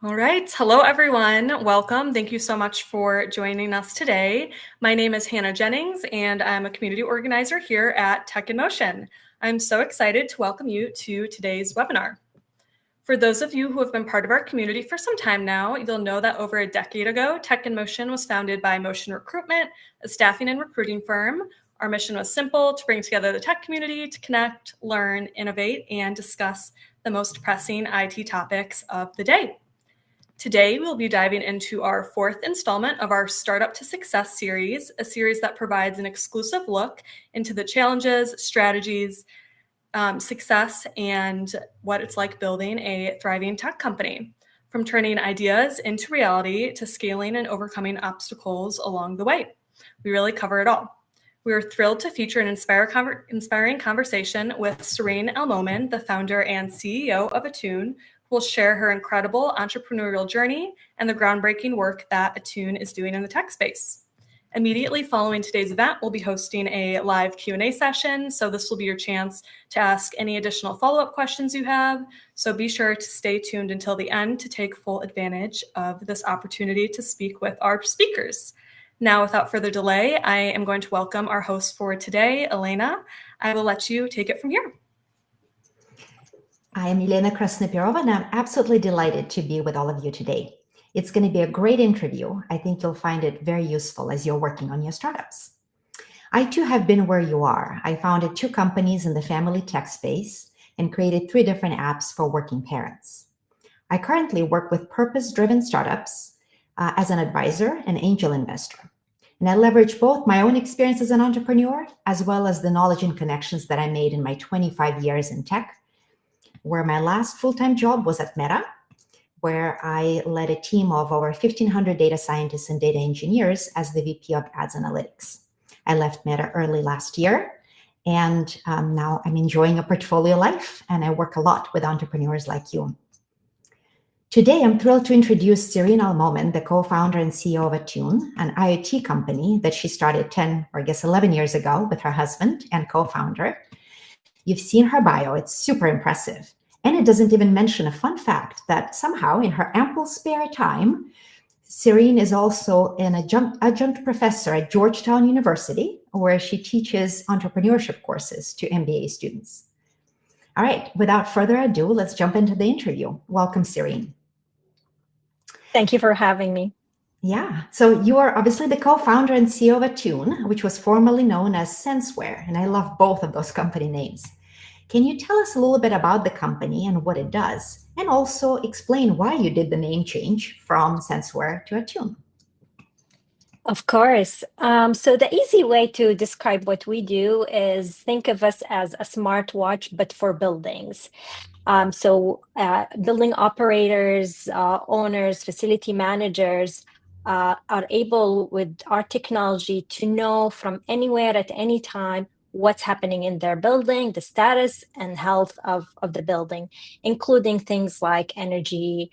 All right. Hello, everyone. Welcome. Thank you so much for joining us today. My name is Hannah Jennings, and I'm a community organizer here at Tech in Motion. I'm so excited to welcome you to today's webinar. For those of you who have been part of our community for some time now, you'll know that over a decade ago, Tech in Motion was founded by Motion Recruitment, a staffing and recruiting firm. Our mission was simple: to bring together the tech community to connect, learn, innovate, and discuss the most pressing IT topics of the day. Today, we'll be diving into our fourth installment of our Startup to Success series, a series that provides an exclusive look into the challenges, strategies, success, and what it's like building a thriving tech company, from turning ideas into reality to scaling and overcoming obstacles along the way. We really cover it all. We are thrilled to feature an inspiring conversation with Serene Almomen, the founder and CEO of Attune, who will share her incredible entrepreneurial journey and the groundbreaking work that Attune is doing in the tech space. Immediately following today's event, we'll be hosting a live Q&A session, so this will be your chance to ask any additional follow-up questions you have. So be sure to stay tuned until the end to take full advantage of this opportunity to speak with our speakers. Now, without further delay, I am going to welcome our host for today, Elena. I will let you take it from here. I am Elena Krasnoperova, and I'm absolutely delighted to be with all of you today. It's going to be a great interview. I think you'll find it very useful as you're working on your startups. I too have been where you are. I founded 2 companies in the family tech space and created 3 different apps for working parents. I currently work with purpose-driven startups as an advisor and angel investor. And I leverage both my own experience as an entrepreneur as well as the knowledge and connections that I made in my 25 years in tech, where my last full-time job was at Meta, where I led a team of over 1,500 data scientists and data engineers as the VP of Ads Analytics. I left Meta early last year, and now I'm enjoying a portfolio life, and I work a lot with entrepreneurs like you. Today, I'm thrilled to introduce Serene Almomen, the co-founder and CEO of Attune, an IoT company that she started 11 years ago with her husband and co-founder. You've seen her bio. It's super impressive. And it doesn't even mention a fun fact that somehow in her ample spare time, Serene is also an adjunct professor at Georgetown University, where she teaches entrepreneurship courses to MBA students. All right, without further ado, let's jump into the interview. Welcome, Serene. Thank you for having me. Yeah, so you are obviously the co-founder and CEO of Attune, which was formerly known as Senseware, and I love both of those company names. Can you tell us a little bit about the company and what it does, and also explain why you did the name change from Senseware to Attune? Of course. So the easy way to describe what we do is think of us as a smartwatch, but for buildings. Building operators, owners, facility managers are able with our technology to know from anywhere at any time what's happening in their building, the status and health of the building, including things like energy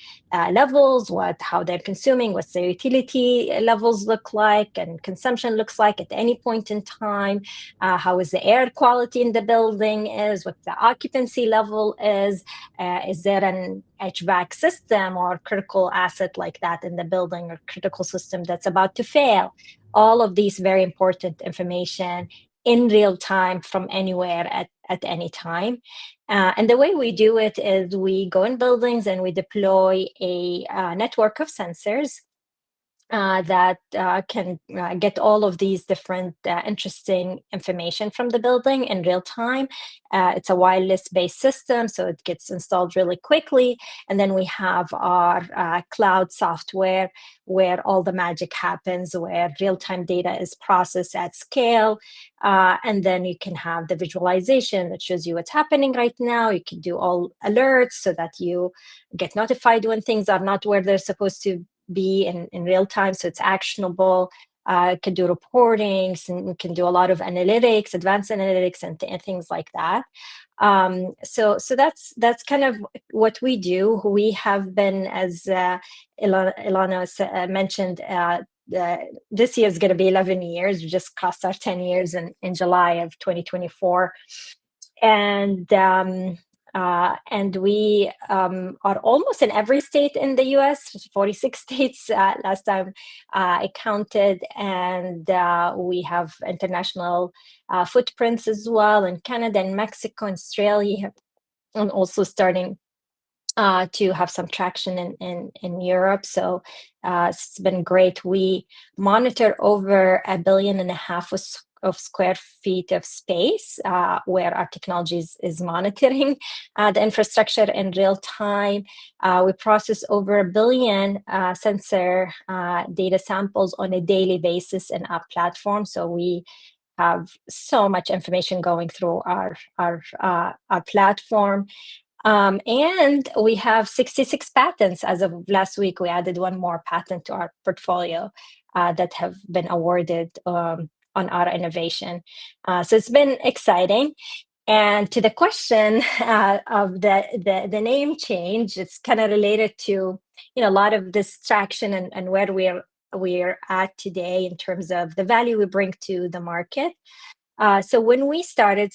levels, how they're consuming, what their utility levels look like and consumption looks like at any point in time, how is the air quality in the building is, what the occupancy level is there an HVAC system or critical asset like that in the building or critical system that's about to fail. All of these very important information in real time from anywhere at any time. And the way we do it is we go in buildings and we deploy a network of sensors that can get all of these different interesting information from the building in real time. It's a wireless-based system, so it gets installed really quickly. And then we have our cloud software where all the magic happens, where real-time data is processed at scale. And then you can have the visualization that shows you what's happening right now. You can do all alerts so that you get notified when things are not where they're supposed to be in real time, so it's actionable. Can do reportings and can do a lot of analytics, advanced analytics, and things like that. So that's kind of what we do. We have been, as Ilana mentioned, this year is going to be 11 years. We just crossed our 10 years in July of 2024. And And we are almost in every state in the US, 46 states last time I counted. And we have international footprints as well in Canada and Mexico and Australia, and also starting to have some traction in Europe. So it's been great. We monitor over 1.5 billion of square feet of space where our technology is monitoring the infrastructure in real time. We process over 1 billion sensor data samples on a daily basis in our platform. So we have so much information going through our platform. And we have 66 patents. As of last week, we added one more patent to our portfolio that have been awarded on our innovation. So it's been exciting. And to the question of the name change, it's kind of related to a lot of distraction and where we're at today in terms of the value we bring to the market. So when we started,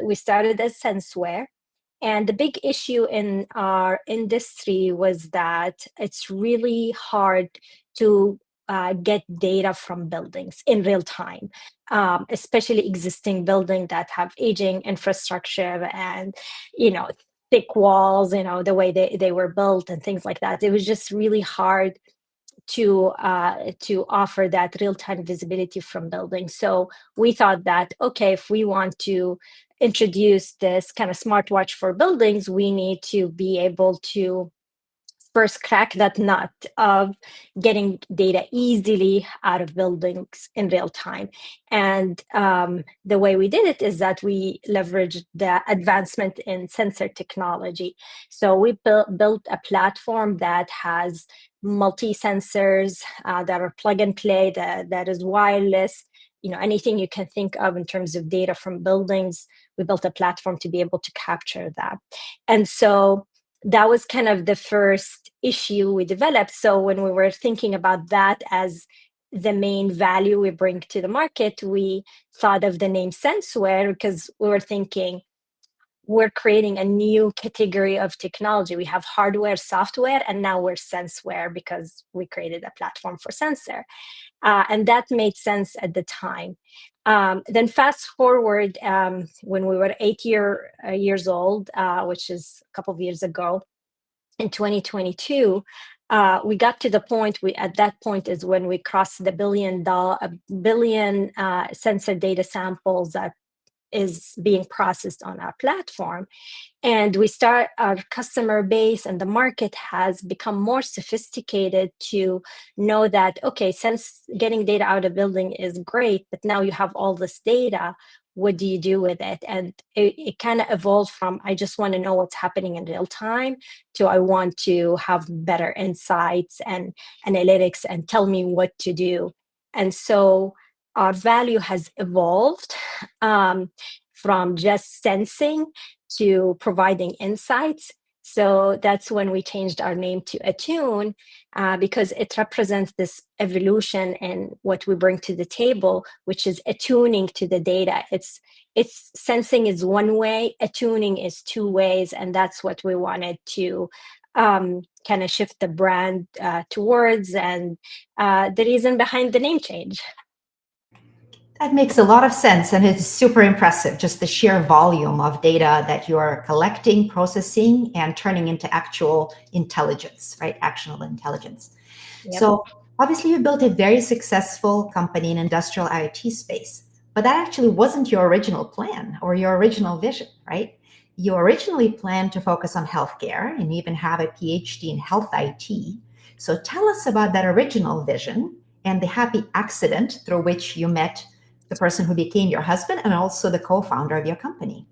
we started as Senseware. And the big issue in our industry was that it's really hard to get data from buildings in real time, especially existing buildings that have aging infrastructure and, thick walls, the way they were built and things like that. It was just really hard to offer that real-time visibility from buildings. So we thought that, okay, if we want to introduce this kind of smartwatch for buildings, we need to be able to first crack that nut of getting data easily out of buildings in real time. And the way we did it is that we leveraged the advancement in sensor technology. So we built a platform that has multi-sensors that are plug and play, that is wireless, anything you can think of in terms of data from buildings. We built a platform to be able to capture that. And so that was kind of the first issue we developed. So when we were thinking about that as the main value we bring to the market, we thought of the name Senseware because we were thinking we're creating a new category of technology. We have hardware, software, and now we're Senseware because we created a platform for sensor. And that made sense at the time. Then fast forward when we were 8 years old, which is a couple of years ago, in 2022, we got to the point. At that point is when we crossed the billion sensor data samples that is being processed on our platform. And our customer base and the market has become more sophisticated to know that, okay, since getting data out of building is great, but now you have all this data, what do you do with it? And it kind of evolved from, I just want to know what's happening in real time, to I want to have better insights and analytics and tell me what to do. And so our value has evolved from just sensing to providing insights. So that's when we changed our name to Attune, because it represents this evolution in what we bring to the table, which is attuning to the data. It's sensing is one way, attuning is two ways, and that's what we wanted to kind of shift the brand towards, and the reason behind the name change. That makes a lot of sense, and it's super impressive, just the sheer volume of data that you're collecting, processing, and turning into actual intelligence, right? Actionable intelligence. Yep. So obviously you built a very successful company in industrial IoT space, but that actually wasn't your original plan or your original vision, right? You originally planned to focus on healthcare and even have a Ph.D. in health IT. So tell us about that original vision and the happy accident through which you met the person who became your husband and also the co-founder of your company.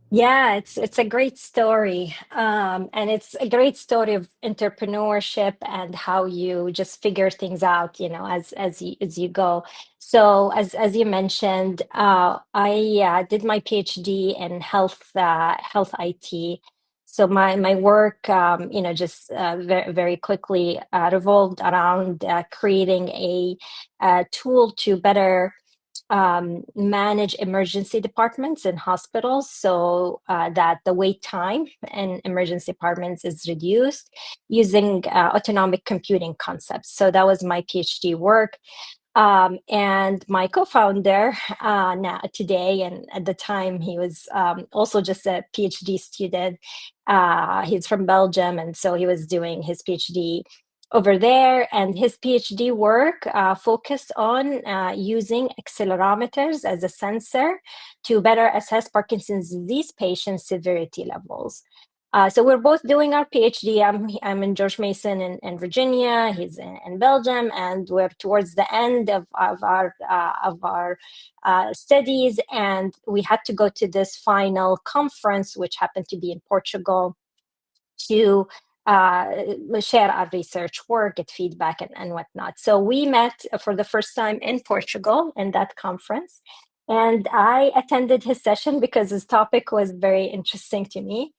Yeah, it's a great story. And it's a great story of entrepreneurship and how you just figure things out, as you go. So as you mentioned, I did my PhD in health IT. So my work, just very, very quickly revolved around creating a tool to better manage emergency departments in hospitals so that the wait time in emergency departments is reduced using autonomic computing concepts. So that was my PhD work. And my co-founder now today, and at the time he was also just a PhD student. He's from Belgium, and so he was doing his PhD over there, and his PhD work focused on using accelerometers as a sensor to better assess Parkinson's disease patients' severity levels. So we're both doing our PhD. I'm in George Mason in Virginia. He's in Belgium, and we're towards the end of our studies. And we had to go to this final conference, which happened to be in Portugal, to share our research work, get feedback, and whatnot. So we met for the first time in Portugal in that conference. And I attended his session because his topic was very interesting to me.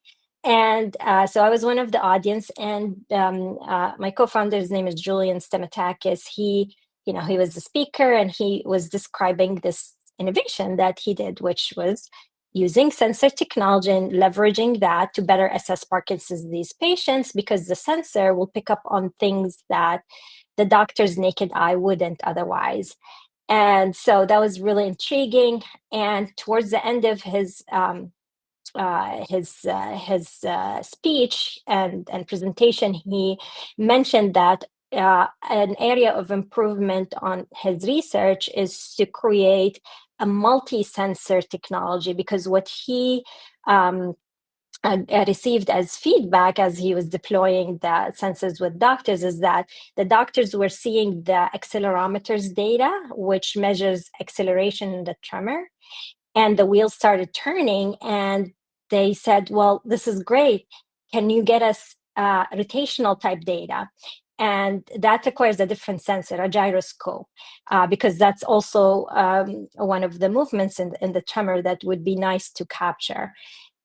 And so I was one of the audience, and my co-founder's name is Julian Stamatakis. He was the speaker, and he was describing this innovation that he did, which was using sensor technology and leveraging that to better assess Parkinson's disease patients, because the sensor will pick up on things that the doctor's naked eye wouldn't otherwise. And so that was really intriguing. And towards the end of his speech and presentation, he mentioned that an area of improvement on his research is to create a multi-sensor technology, because what he received as feedback as he was deploying the sensors with doctors is that the doctors were seeing the accelerometers data, which measures acceleration in the tremor, and the wheels started turning, and they said, well, this is great. Can you get us rotational type data? And that requires a different sensor, a gyroscope, because that's also one of the movements in the tremor that would be nice to capture.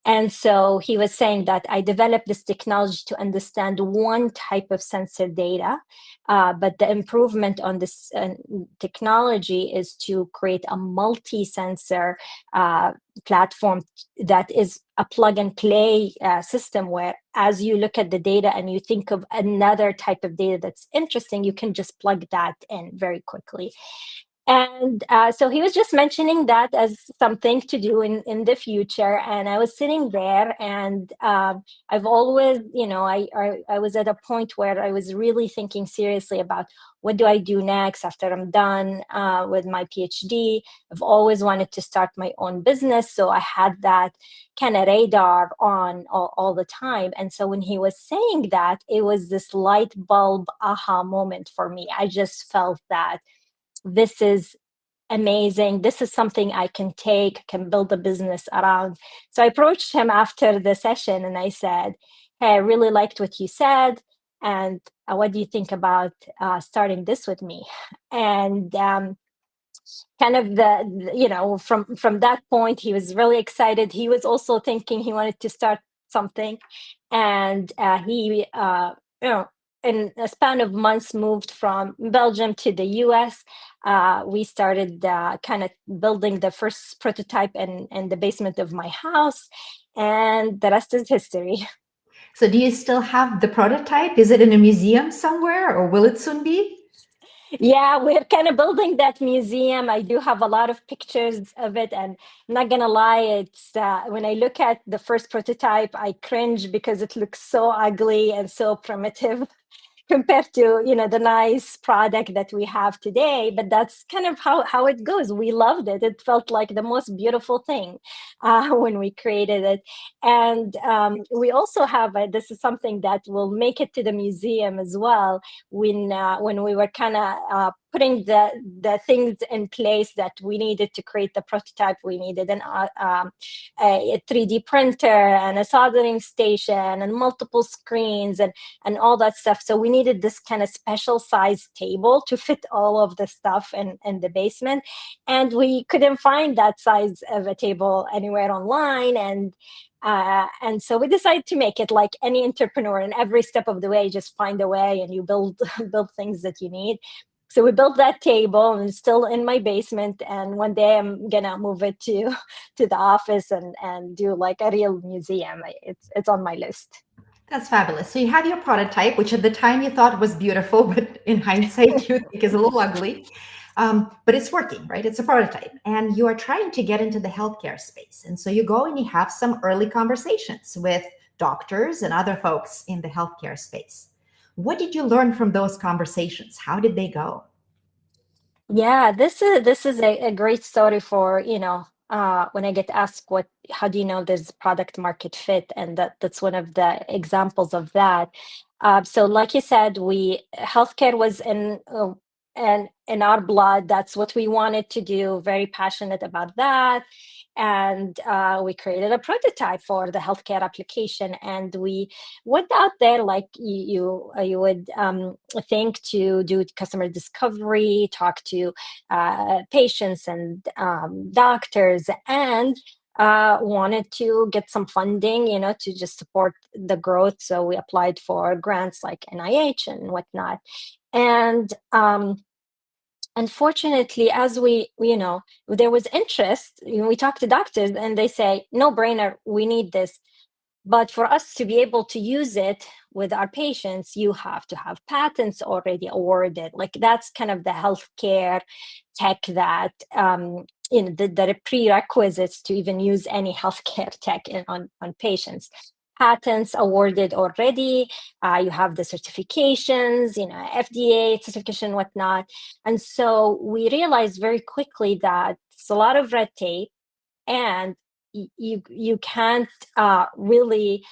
And so he was saying that I developed this technology to understand one type of sensor data, but the improvement on this technology is to create a multi-sensor platform that is a plug and play system, where as you look at the data and you think of another type of data that's interesting, you can just plug that in very quickly. And so he was just mentioning that as something to do in the future. And I was sitting there, and I've always, I was at a point where I was really thinking seriously about what do I do next after I'm done with my PhD. I've always wanted to start my own business. So I had that kind of radar on all the time. And so when he was saying that, it was this light bulb aha moment for me. I just felt that this is amazing. This is something I can build a business around. So I approached him after the session and I said, hey, I really liked what you said. And what do you think about starting this with me? And kind of from that point, he was really excited. He was also thinking he wanted to start something. And he, in a span of months, moved from Belgium to the US. We started kind of building the first prototype in the basement of my house, and the rest is history. So do you still have the prototype? Is it in a museum somewhere, or will it soon be? Yeah, we're kind of building that museum. I do have a lot of pictures of it, and I'm not gonna lie, it's when I look at the first prototype, I cringe because it looks so ugly and so primitive compared to the nice product that we have today. But that's kind of how it goes. We loved it. It felt like the most beautiful thing when we created it. And we also have this is something that will make it to the museum as well. When we were kind of putting the things in place that we needed to create the prototype, we needed a 3D printer and a soldering station and multiple screens and all that stuff. So we needed this kind of special size table to fit all of the stuff in the basement. And we couldn't find that size of a table anywhere online. And so we decided to make it like any entrepreneur, and every step of the way, just find a way and you build things that you need. So we built that table, and it's still in my basement. And one day I'm gonna move it to the office and do like a real museum. It's on my list. That's fabulous. So you have your prototype, which at the time you thought was beautiful, but in hindsight you think is a little ugly. But it's working, right? It's a prototype. And you are trying to get into the healthcare space. And so you go and you have some early conversations with doctors and other folks in the healthcare space. What did you learn from those conversations? How did they go? Yeah, this is a great story for, when I get asked how do you know there's product market fit? And that's one of the examples of that. So like you said, healthcare was in our blood. That's what we wanted to do, very passionate about that. And we created a prototype for the healthcare application, and we went out there like you would think, to do customer discovery, talk to patients and doctors, and wanted to get some funding, to just support the growth. So we applied for grants like NIH and whatnot. And unfortunately, as there was interest, we talked to doctors and they say, no brainer, we need this. But for us to be able to use it with our patients, you have to have patents already awarded. Like that's kind of the healthcare tech that, the prerequisites to even use any healthcare tech on patients. Patents awarded already. You have the certifications, FDA certification, whatnot. And so we realized very quickly that it's a lot of red tape, and you can't really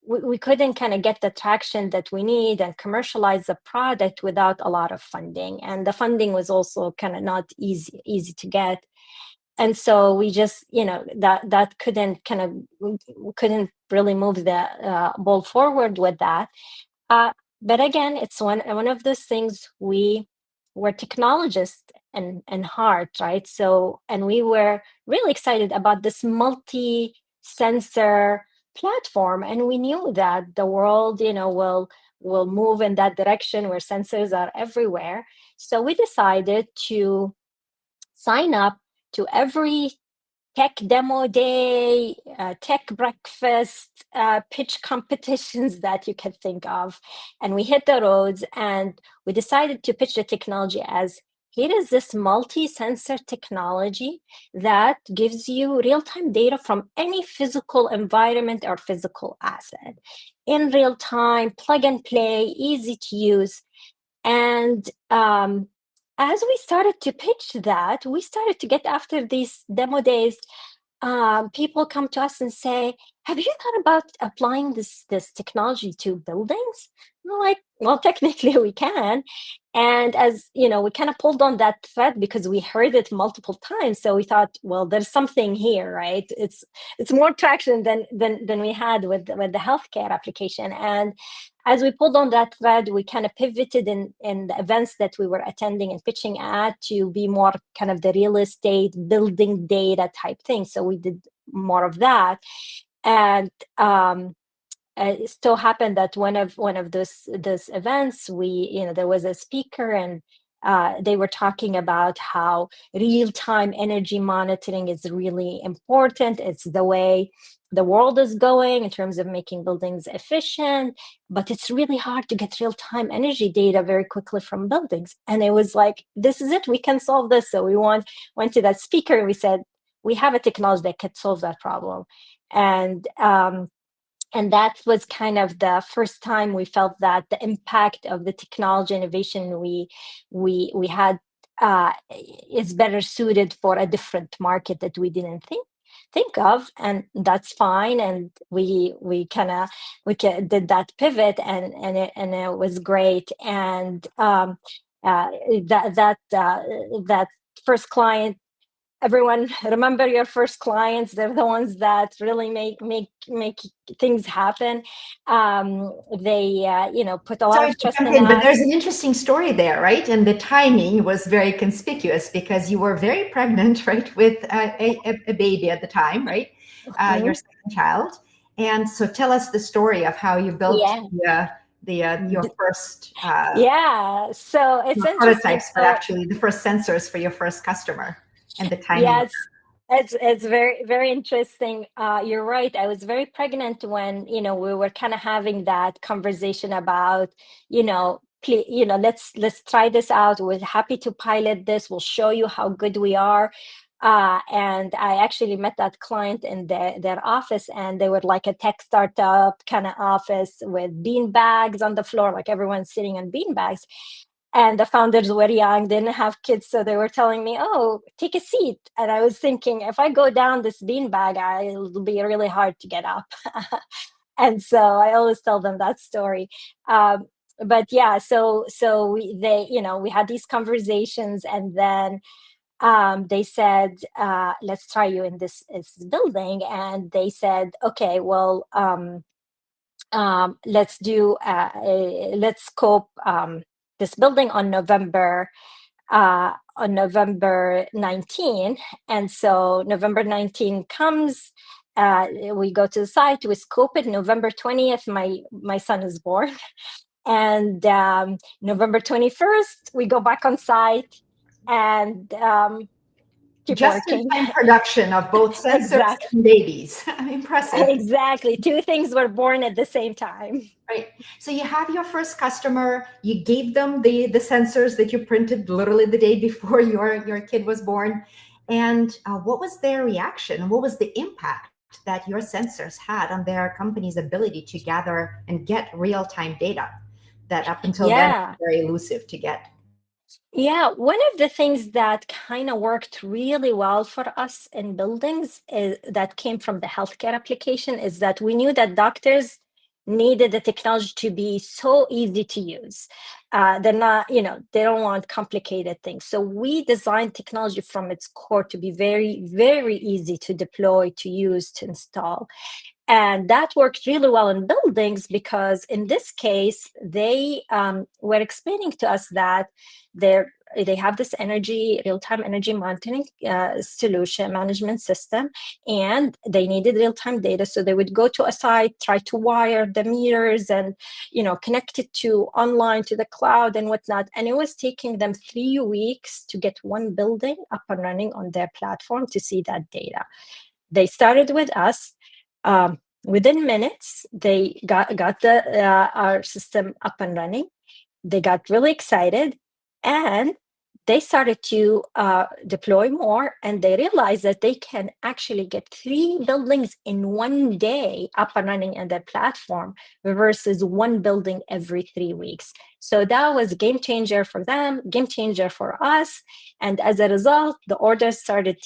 we couldn't kind of get the traction that we need and commercialize the product without a lot of funding. And the funding was also kind of not easy to get. And so we just, that couldn't really move the ball forward with that. But again, it's one of those things. We're technologists and heart, right? So, and we were really excited about this multi-sensor platform, and we knew that the world, will move in that direction where sensors are everywhere. So we decided to sign up to every tech demo day, tech breakfast, pitch competitions that you can think of. And we hit the roads, and we decided to pitch the technology as, here is this multi-sensor technology that gives you real-time data from any physical environment or physical asset in real time, plug and play, easy to use. And as we started to pitch that, we started to get, after these demo days, people come to us and say, have you thought about applying this technology to buildings? We're like, well, technically we can. And as we kind of pulled on that thread because we heard it multiple times. So we thought, well, there's something here, right? It's more traction than we had with the healthcare application. And as we pulled on that thread, we kind of pivoted in the events that we were attending and pitching at to be more kind of the real estate building data type thing. So we did more of that. And it so happened that one of those events, there was a speaker, and they were talking about how real-time energy monitoring is really important. It's the way the world is going in terms of making buildings efficient, but it's really hard to get real-time energy data very quickly from buildings. And it was like, this is it, we can solve this. So we went to that speaker and we said, we have a technology that can solve that problem. And that was kind of the first time we felt that the impact of the technology innovation we had is better suited for a different market that we didn't think of, and that's fine. And we did that pivot, and it was great. And that first client, everyone, remember your first clients. They're the ones that really make things happen. They put a lot of trust in us. But there's an interesting story there, right? And the timing was very conspicuous because you were very pregnant, right, with a baby at the time, right? Your second child. And so tell us the story of how you built your first yeah. So it's not interesting. prototypes, but actually the first sensors for your first customer and the timing. Yeah, it's very, very interesting. You're right. I was very pregnant when, we were kind of having that conversation about, let's try this out. We're happy to pilot this. We'll show you how good we are. And I actually met that client in their office, and they were like a tech startup kind of office with bean bags on the floor, like everyone's sitting on bean bags. And the founders were young, didn't have kids, so they were telling me, "Oh, take a seat." And I was thinking, if I go down this beanbag, it'll be really hard to get up. And so I always tell them that story. But yeah, so we had these conversations, and then they said, "Let's try you in this building." And they said, "Okay, well, let's scope this building on November 19. And so November 19 comes, we go to the site, we scope it. November 20th, my son is born. And November 21st, we go back on site and keep working. Just-in-time production of both sensors Exactly. and babies. Impressive. Exactly. Two things were born at the same time. Right. So you have your first customer, you gave them the sensors that you printed literally the day before your kid was born. And what was their reaction? What was the impact that your sensors had on their company's ability to gather and get real-time data that up until then was very elusive to get? Yeah, one of the things that kind of worked really well for us in buildings that came from the healthcare application is that we knew that doctors needed the technology to be so easy to use. They're not, they don't want complicated things. So we designed technology from its core to be very, very easy to deploy, to use, to install. And that worked really well in buildings because in this case, they were explaining to us that they have this real-time energy monitoring solution management system, and they needed real-time data. So they would go to a site, try to wire the meters and, connect it to online to the cloud and whatnot. And it was taking them 3 weeks to get one building up and running on their platform to see that data. They started with us. Within minutes, they got our system up and running. They got really excited, and they started to deploy more, and they realized that they can actually get 3 buildings in one day up and running on their platform versus one building every 3 weeks. So that was a game changer for them, game changer for us. And as a result, the orders started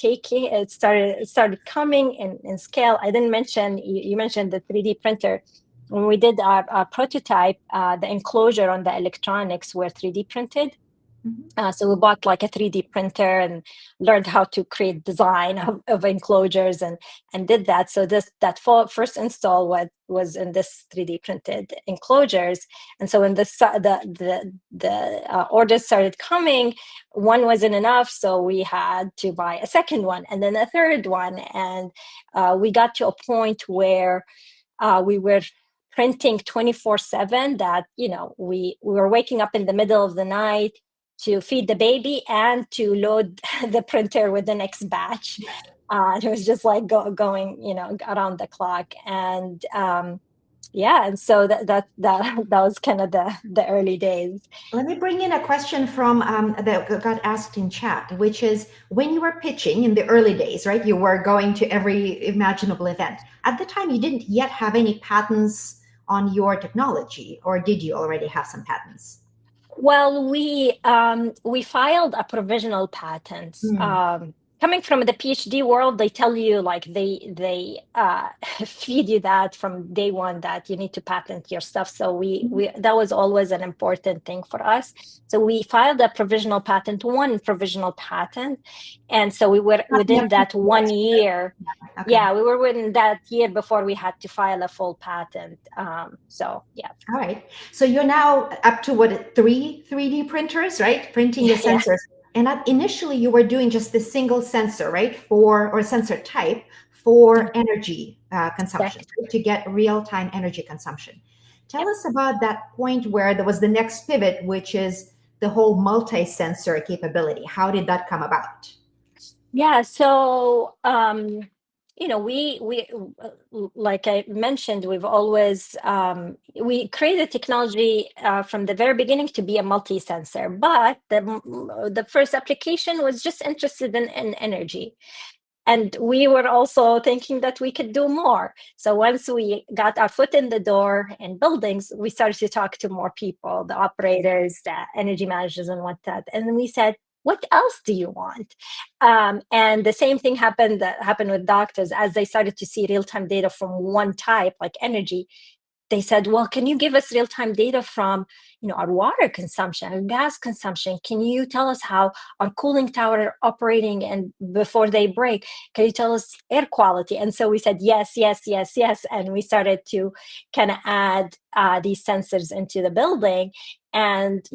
coming in scale. I didn't mention, you mentioned the 3D printer. When we did our prototype, the enclosure on the electronics were 3D printed. So we bought like a 3D printer and learned how to create design of enclosures and did that. So that first install was in this 3D printed enclosures. And so when the orders started coming, one wasn't enough. So we had to buy a second one and then a third one. And we got to a point where we were printing 24/7 that, we were waking up in the middle of the night to feed the baby and to load the printer with the next batch. It was just like going, around the clock. And and so that was kind of the early days. Let me bring in a question from that got asked in chat, which is when you were pitching in the early days, right? You were going to every imaginable event. At the time, you didn't yet have any patents on your technology, or did you already have some patents? Well, we filed a provisional patent. Coming from the PhD world, they tell you like they feed you that from day one that you need to patent your stuff. So we that was always an important thing for us. So we filed a provisional patent, one provisional patent, and so we were within that 1 year. Okay. Yeah, we were within that year before we had to file a full patent. So yeah. All right. So you're now up to what, 3 3D printers, right? Printing the sensors. And initially you were doing just the single sensor, right? Or sensor type for energy consumption, right? To get real-time energy consumption. Tell us about that point where there was the next pivot, which is the whole multi-sensor capability. How did that come about? Yeah, so we like I mentioned, we've always we created technology from the very beginning to be a multi-sensor, but the first application was just interested in energy. And we were also thinking that we could do more. So once we got our foot in the door in buildings, we started to talk to more people, the operators, the energy managers and whatnot. And then we said, what else do you want? And the same thing happened with doctors as they started to see real-time data from one type, like energy. They said, well, can you give us real-time data from our water consumption, our gas consumption? Can you tell us how our cooling tower are operating and before they break? Can you tell us air quality? And so we said, yes, yes, yes, yes. And we started to kind of add these sensors into the building. And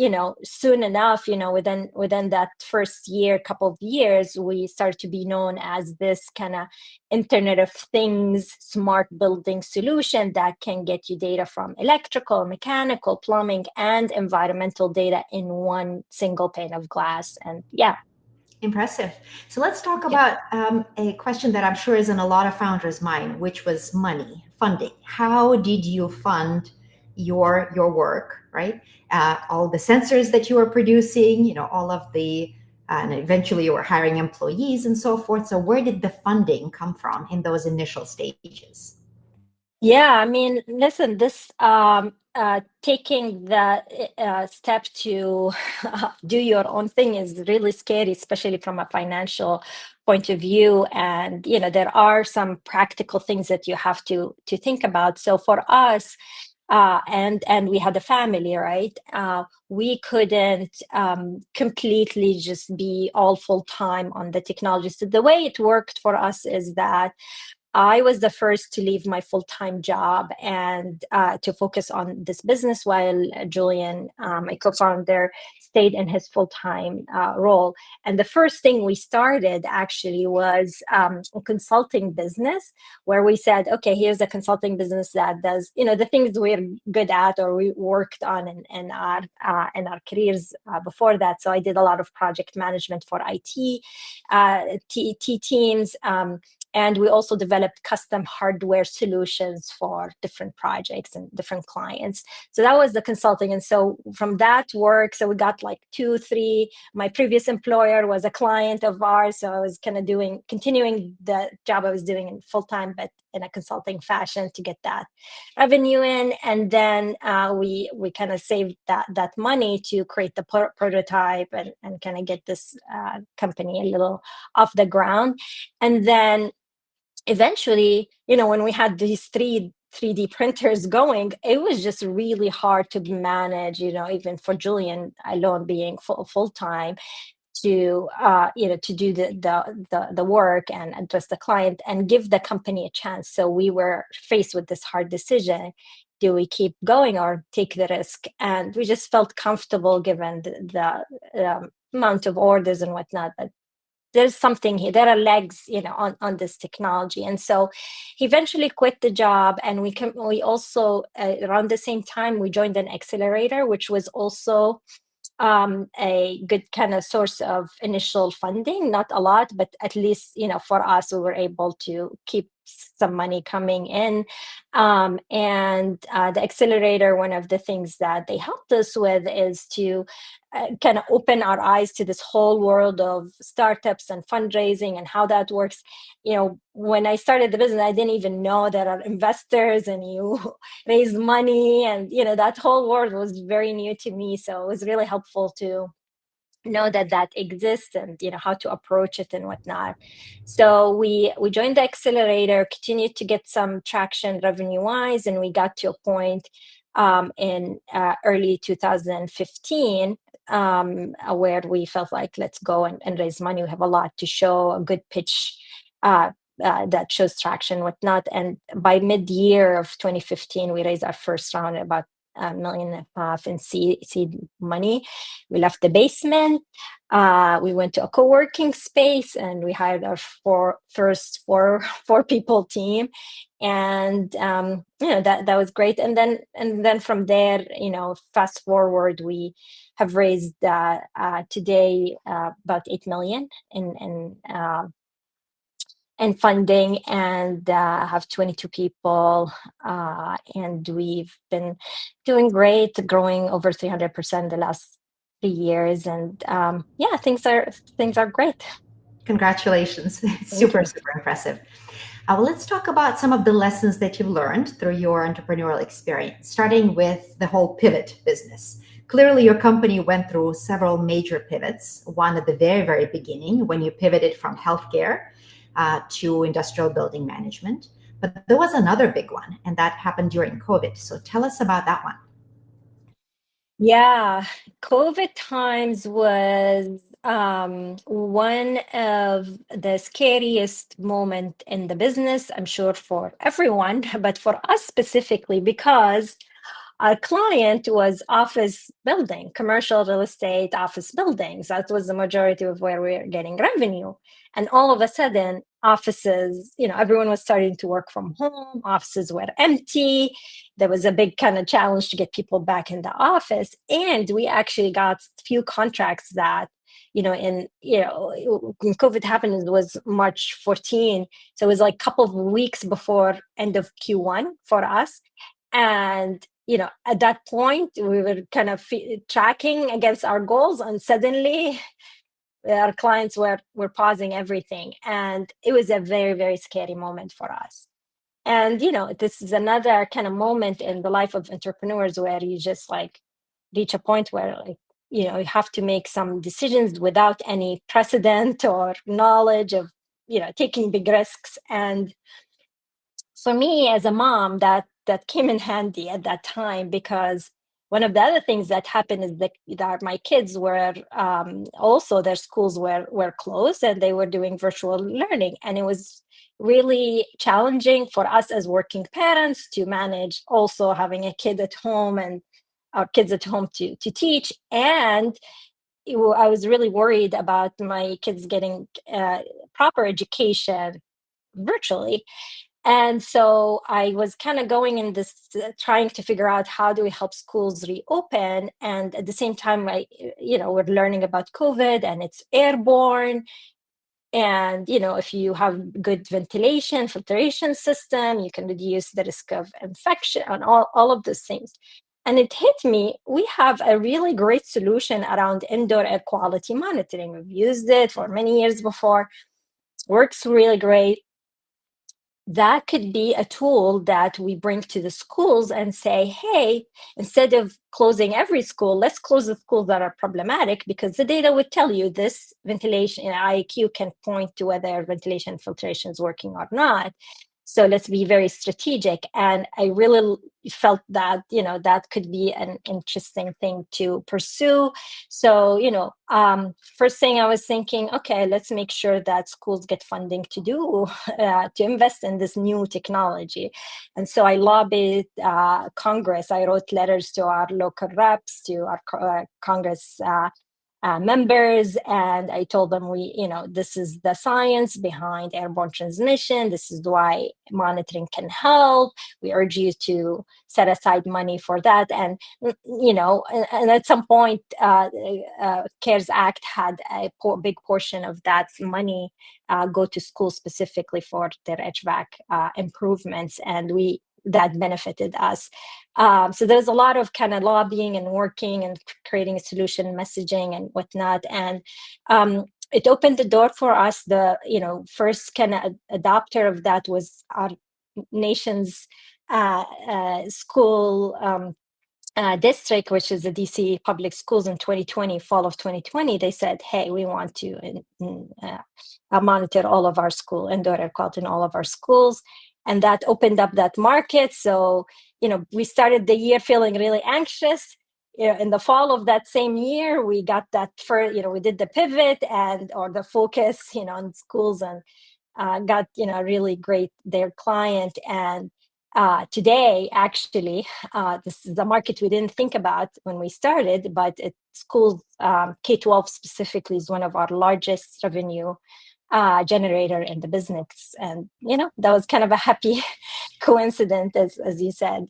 soon enough, within that first year, couple of years, we started to be known as this kind of Internet of Things smart building solution that can get you data from electrical, mechanical, plumbing, and environmental data in one single pane of glass. And yeah. Impressive. So let's talk about a question that I'm sure is in a lot of founders' mind, which was money, funding. How did you fund your work, right? All the sensors that you were producing, all of the, and eventually you were hiring employees and so forth. So where did the funding come from in those initial stages? Yeah, I mean, listen, this taking the step to do your own thing is really scary, especially from a financial point of view. And there are some practical things that you have to think about. So for us, and we had a family, right? We couldn't completely just be all full time on the technology. So the way it worked for us is that I was the first to leave my full-time job and to focus on this business while Julian, my co-founder, stayed in his full-time role. And the first thing we started actually was a consulting business where we said, okay, here's a consulting business that does, the things we're good at or we worked on in our careers before that. So I did a lot of project management for IT, teams, and we also developed custom hardware solutions for different projects and different clients. So that was the consulting. And so from that work, so we got like 2, 3. My previous employer was a client of ours. So I was kind of continuing the job I was doing in full time, but in a consulting fashion to get that revenue in. And then we kind of saved that money to create the prototype and kind of get this company a little off the ground. And then eventually, when we had these 3D printers going, it was just really hard to manage, even for Julian alone being full time to to do the work and address the client and give the company a chance. So we were faced with this hard decision: do we keep going or take the risk? And we just felt comfortable given the amount of orders and whatnot that there's something here, there are legs, on this technology. And so he eventually quit the job. And we also, around the same time, we joined an accelerator, which was also a good kind of source of initial funding, not a lot, but at least, for us, we were able to keep some money coming in. And the accelerator, one of the things that they helped us with is to kind of open our eyes to this whole world of startups and fundraising and how that works. When I started the business, I didn't even know there are investors and you raise money, and that whole world was very new to me. So it was really helpful to know that exists and how to approach it and whatnot. So we joined the accelerator, continued to get some traction revenue wise, and we got to a point in early 2015 where we felt like, let's go and raise money. We have a lot to show, a good pitch that shows traction, whatnot. And by mid-year of 2015, we raised our first round, about $1.5 million in seed money. We left the basement. We went to a co-working space and we hired our first four people team, and that was great. And then from there, fast forward, we have raised today about 8 million in funding, and have 22 people, and we've been doing great, growing over 300% the last 3 years, and things are great. Congratulations. Super impressive. Well, let's talk about some of the lessons that you've learned through your entrepreneurial experience, starting with the whole pivot business. Clearly, your company went through several major pivots. One at the very, very beginning, when you pivoted from healthcare to industrial building management. But there was another big one, and that happened during COVID. So tell us about that one. Yeah, COVID times was one of the scariest moment in the business, I'm sure for everyone, but for us specifically, because our client was office building, commercial real estate office buildings. That was the majority of where we were getting revenue. And all of a sudden, offices, everyone was starting to work from home. Offices were empty. There was a big kind of challenge to get people back in the office. And we actually got few contracts that, when COVID happened, it was March 14. So it was like a couple of weeks before end of Q1 for us. And at that point, we were kind of tracking against our goals, and suddenly our clients were pausing everything. And it was a very, very scary moment for us. And, this is another kind of moment in the life of entrepreneurs where you just reach a point where you have to make some decisions without any precedent or knowledge of, taking big risks. And for me as a mom, that came in handy at that time, because one of the other things that happened is that my kids were also, their schools were closed and they were doing virtual learning. And it was really challenging for us as working parents to manage also having a kid at home and our kids at home to teach. And I was really worried about my kids getting proper education virtually. And so I was kind of going in this, trying to figure out how do we help schools reopen. And at the same time, we're learning about COVID and it's airborne. And, if you have good ventilation, filtration system, you can reduce the risk of infection and all of those things. And it hit me, we have a really great solution around indoor air quality monitoring. We've used it for many years before. Works really great. That could be a tool that we bring to the schools and say, hey, instead of closing every school, let's close the schools that are problematic, because the data would tell you this ventilation, IAQ can point to whether ventilation filtration is working or not. So let's be very strategic. And I really felt that, that could be an interesting thing to pursue. So, first thing I was thinking, okay, let's make sure that schools get funding to invest in this new technology. And so I lobbied Congress. I wrote letters to our local reps, to our Congress members, and I told them this is the science behind airborne transmission. This is why monitoring can help. We urge you to set aside money for that. And and at some point, CARES Act had a big portion of that money go to schools specifically for their HVAC improvements, and that benefited us. So there's a lot of kind of lobbying and working and creating a solution, messaging and whatnot. And it opened the door for us. The first kind of adopter of that was our nation's school district, which is the DC public schools. In 2020, fall of 2020, they said, hey, we want to monitor all of our school, indoor air quality in all of our schools. And that opened up that market. So, we started the year feeling really anxious. In the fall of that same year, we got that we did the pivot or the focus, on schools, and got, really great their client. And Today, actually, this is a market we didn't think about when we started, but schools, K-12 specifically, is one of our largest revenue generator in the business. And, that was kind of a happy coincidence, as you said.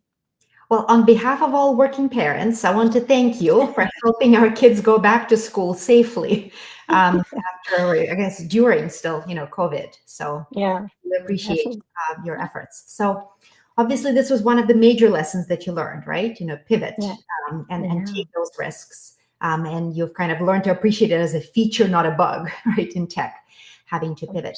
Well, on behalf of all working parents, I want to thank you for helping our kids go back to school safely after, I guess, during still, COVID. So Yeah, we appreciate your efforts. So obviously, this was one of the major lessons that you learned, right? Pivot yeah. and take those risks. And you've kind of learned to appreciate it as a feature, not a bug, right, in tech, having to pivot.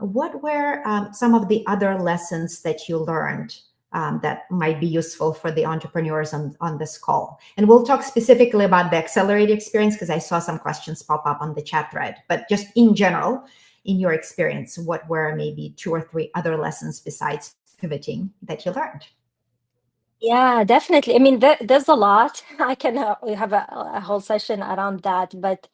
What were some of the other lessons that you learned that might be useful for the entrepreneurs on this call? And we'll talk specifically about the accelerated experience because I saw some questions pop up on the chat thread. But just in general, in your experience, what were maybe 2 or 3 other lessons besides pivoting that you learned? Yeah, definitely. I mean, there's a lot. I can we have a whole session around that, but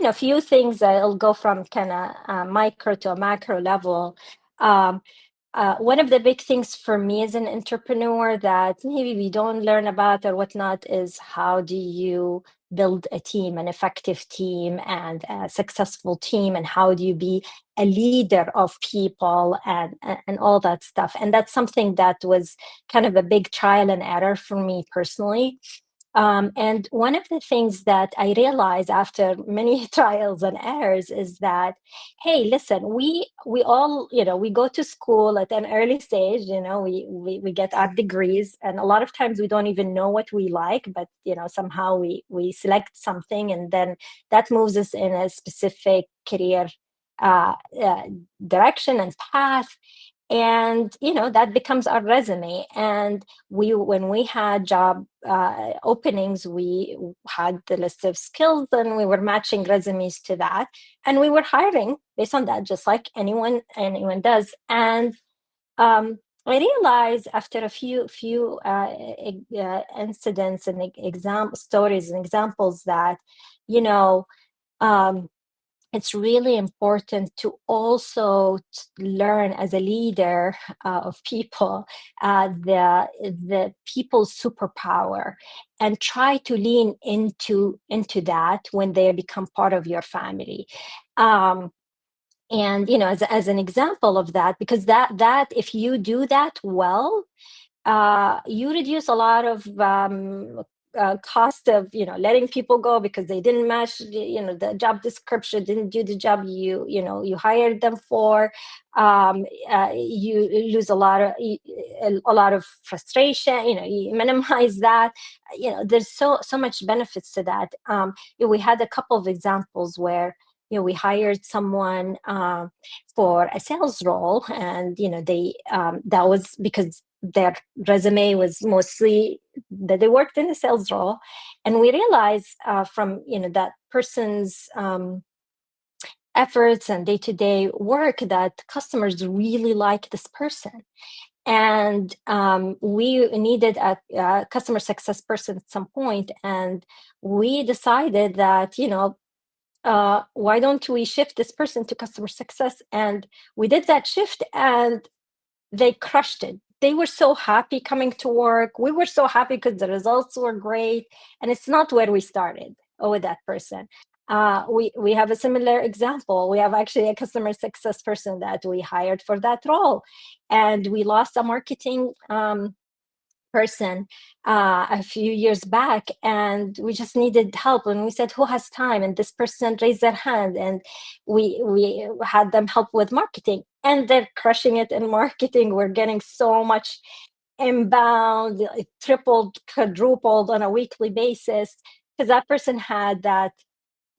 a few things I'll go from kind of micro to a macro level. One of the big things for me as an entrepreneur that maybe we don't learn about or whatnot is how do you build a team, an effective team and a successful team, and how do you be a leader of people and all that stuff. And that's something that was kind of a big trial and error for me personally. And one of the things that I realized after many trials and errors is that, hey, listen, we all, we go to school at an early stage, we get our degrees, and a lot of times we don't even know what we like, but somehow we select something, and then that moves us in a specific career direction and path. And that becomes our resume. And when we had job openings, we had the list of skills and we were matching resumes to that, and we were hiring based on that, just like anyone does. And I realized after a few incidents and stories and examples that it's really important to also learn as a leader of people the people's superpower, and try to lean into that when they become part of your family. And as an example of that, because that if you do that well, you reduce a lot of cost of letting people go because they didn't match the job description, didn't do the job you hired them for. You lose a lot of frustration. You minimize that. There's so much benefits to that. We had a couple of examples where we hired someone for a sales role, and they that was because their resume was mostly that they worked in a sales role, and we realized from that person's efforts and day-to-day work that customers really like this person. And we needed a customer success person at some point, and we decided that why don't we shift this person to customer success? And we did that shift, and they crushed it. They were so happy coming to work. We were so happy because the results were great. And it's not where we started with that person. We have a similar example. We have actually a customer success person that we hired for that role, and we lost a marketing person a few years back, and we just needed help, and we said, who has time? And this person raised their hand, and we had them help with marketing, and they're crushing it in marketing. We're getting so much inbound, it tripled, quadrupled on a weekly basis, because that person had that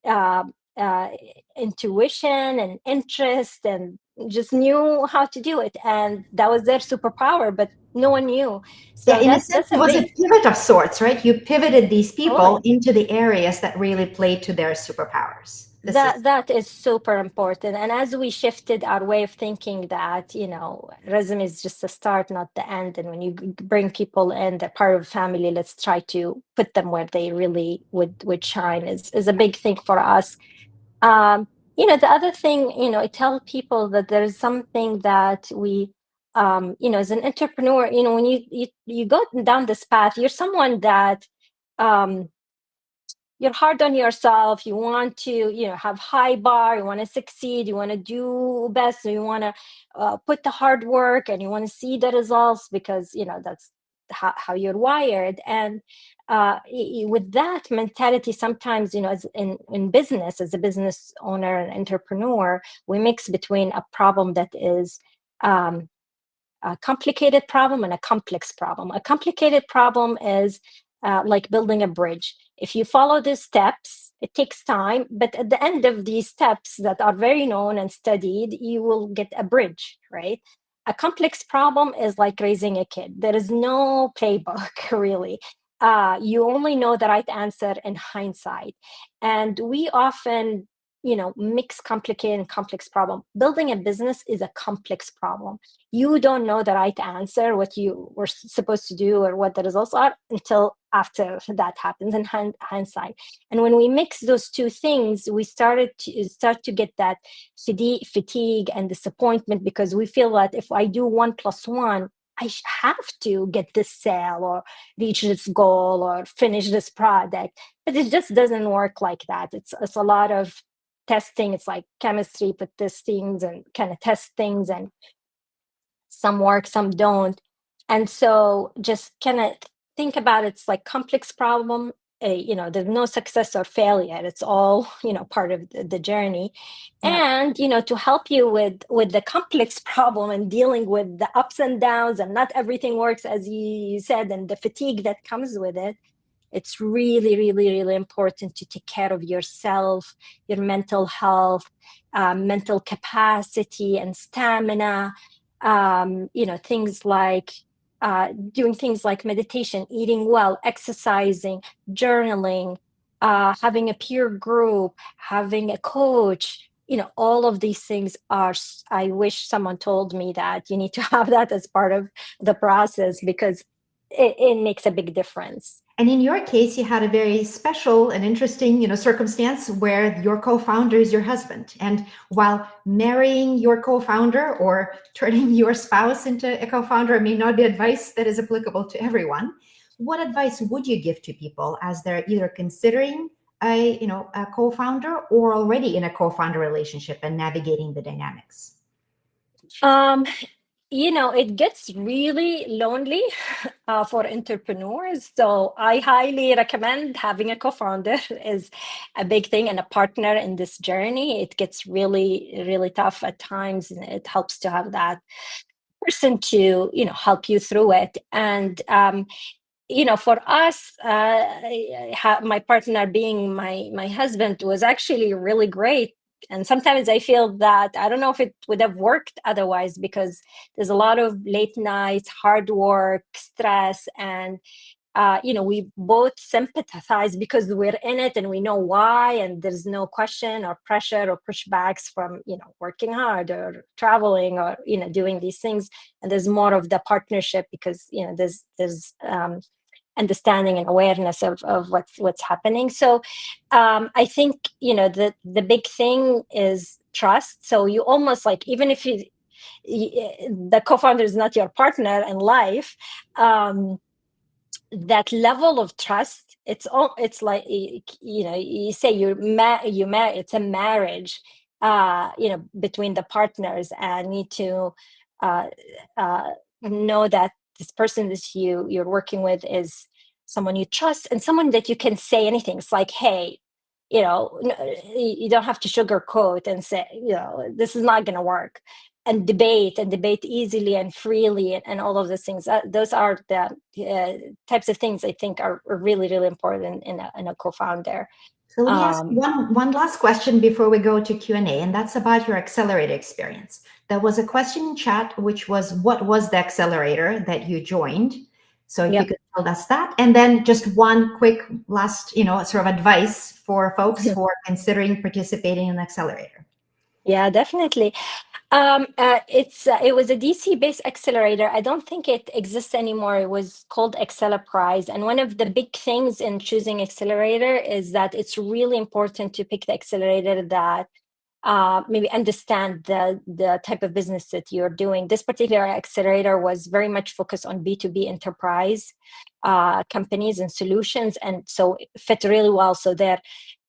uh, intuition and interest and just knew how to do it, and that was their superpower, but no one knew. So yeah, in a sense, that's it was a pivot of sorts, right? You pivoted these people into the areas that really play to their superpowers. That is super important. And as we shifted our way of thinking that, resume is just a start, not the end. And when you bring people in, they're part of family, let's try to put them where they really would shine is a big thing for us. The other thing, I tell people that there is something that we as an entrepreneur, when you go down this path, you're someone that you're hard on yourself. You want to, have high bar. You want to succeed. You want to do best. So you want to put the hard work, and you want to see the results because that's how you're wired. And with that mentality, sometimes as in business, as a business owner and entrepreneur, we mix between a problem that is a complicated problem and a complex problem. A complicated problem is like building a bridge. If you follow the steps, it takes time, but at the end of these steps that are very known and studied, you will get a bridge, right? A complex problem is like raising a kid. There is no playbook, really. You only know the right answer in hindsight. And we often mix complicated and complex problem. Building a business is a complex problem. You don't know the right answer, what you were supposed to do or what the results are until after that happens in hindsight. And when we mix those two things, we start to get that fatigue and disappointment, because we feel that if I do 1 + 1, I have to get this sale or reach this goal or finish this product. But it just doesn't work like that. It's a lot of testing. It's like chemistry, put these things and kind of test things, and some work, some don't. And so just kind of think about it's like complex problem. There's no success or failure. It's all part of the journey. Yeah. And to help you with the complex problem and dealing with the ups and downs, and not everything works as you said, and the fatigue that comes with it. It's really, really, really important to take care of yourself, your mental health, mental capacity and stamina. Things like doing things like meditation, eating well, exercising, journaling, having a peer group, having a coach. All of these things I wish someone told me that you need to have that as part of the process, because it makes a big difference. And in your case, you had a very special and interesting, circumstance where your co-founder is your husband. And while marrying your co-founder or turning your spouse into a co-founder may not be advice that is applicable to everyone, what advice would you give to people as they're either considering a co-founder or already in a co-founder relationship and navigating the dynamics? It gets really lonely for entrepreneurs. So I highly recommend having a co-founder is a big thing, and a partner in this journey. It gets really, really tough at times, and it helps to have that person to, help you through it. And, for us, my partner being my husband was actually really great. And sometimes I feel that I don't know if it would have worked otherwise, because there's a lot of late nights, hard work, stress, and we both sympathize because we're in it and we know why, and there's no question or pressure or pushbacks from working hard or traveling or doing these things. And there's more of the partnership because there's understanding and awareness of what's happening. So I think the big thing is trust. So you almost like, even if the co-founder is not your partner in life, that level of trust, it's like you say it's a marriage between the partners, and need to know that this person that you're working with is someone you trust and someone that you can say anything. It's like, hey, you don't have to sugarcoat and say, this is not going to work, and debate easily and freely, and all of those things. Those are the types of things I think are really, really important in a co-founder. So let me ask one last question before we go to Q&A, and that's about your accelerator experience. There was a question in chat, which was, what was the accelerator that you joined? So if you could tell us that, and then just one quick last, sort of advice for folks who are considering participating in an accelerator. Yeah, definitely. It was a DC-based accelerator. I don't think it exists anymore. It was called Acceleprise. And one of the big things in choosing accelerator is that it's really important to pick the accelerator that maybe understand the type of business that you're doing. This particular accelerator was very much focused on B2B enterprise companies and solutions, and so it fit really well. So their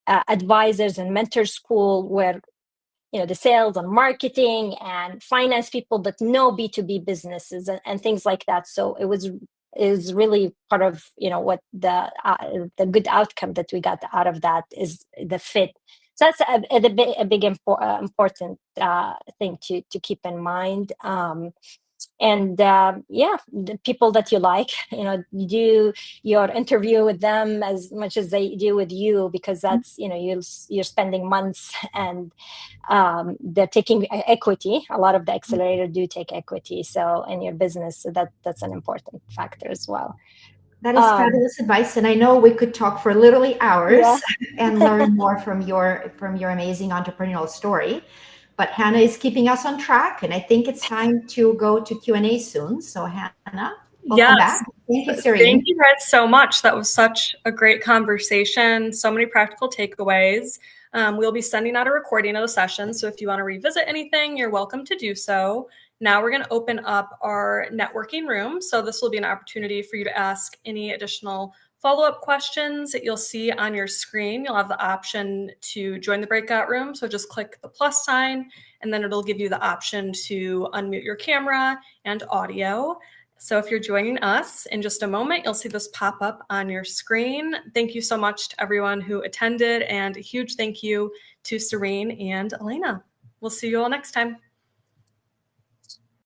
advisors and mentor school were, the sales and marketing and finance people, but no B2B businesses and things like that. So is really part of what the good outcome that we got out of that is the fit. So that's a big important thing to keep in mind. And the people that you like, you do your interview with them as much as they do with you, because that's you're spending months, and they're taking equity. A lot of the accelerator do take equity, so in your business, so that's an important factor as well. That is fabulous advice, and I know we could talk for literally hours and learn more from your amazing entrepreneurial story. But Hannah is keeping us on track, and I think it's time to go to Q&A soon. So Hannah, welcome back. Thank you, Serene. Thank you guys so much. That was such a great conversation. So many practical takeaways. We'll be sending out a recording of the session. So if you want to revisit anything, you're welcome to do so. Now we're going to open up our networking room. So this will be an opportunity for you to ask any additional follow-up questions that you'll see on your screen. You'll have the option to join the breakout room. So just click the plus sign, and then it'll give you the option to unmute your camera and audio. So if you're joining us in just a moment, you'll see this pop up on your screen. Thank you so much to everyone who attended, and a huge thank you to Serene and Elena. We'll see you all next time.